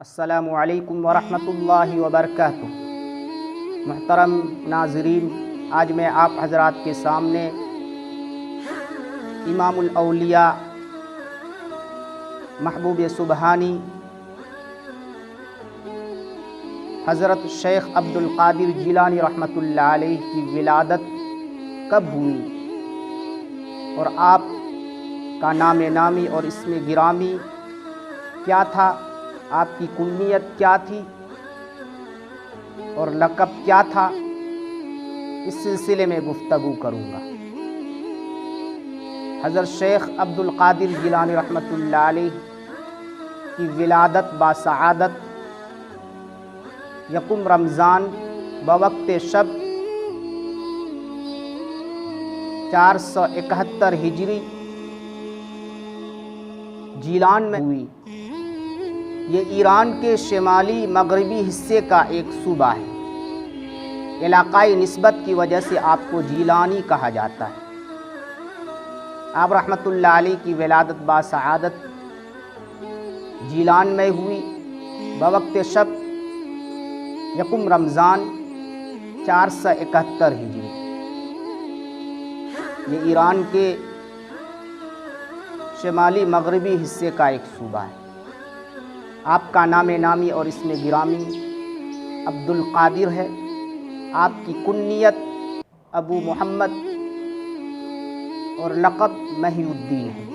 السلام علیکم ورحمۃ اللہ وبرکاتہ۔ محترم ناظرین، آج میں آپ حضرات کے سامنے امام الاولیاء محبوب سبحانی حضرت شیخ عبد القادر جیلانی رحمۃ اللہ علیہ کی ولادت کب ہوئی اور آپ کا نام نامی اور اسم گرامی کیا تھا، آپ کی کنیت کیا تھی اور لقب کیا تھا، اس سلسلے میں گفتگو کروں گا۔ حضرت شیخ عبد القادر جیلانی رحمۃ اللہ علیہ کی ولادت باسعادت یکم رمضان بوقت شب 471 ہجری جیلان میں ہوئی۔ یہ ایران کے شمالی مغربی حصے کا ایک صوبہ ہے۔ علاقائی نسبت کی وجہ سے آپ کو جیلانی کہا جاتا ہے۔ آپ رحمۃ اللہ علیہ کی ولادت باسعادت جیلان میں ہوئی بوقت شب یکم رمضان 471 ہجری۔ یہ ایران کے شمالی مغربی حصے کا ایک صوبہ ہے۔ آپ کا نام نامی اور اسم گرامی عبد القادر ہے۔ آپ کی کنیت ابو محمد اور لقب محی الدین ہے۔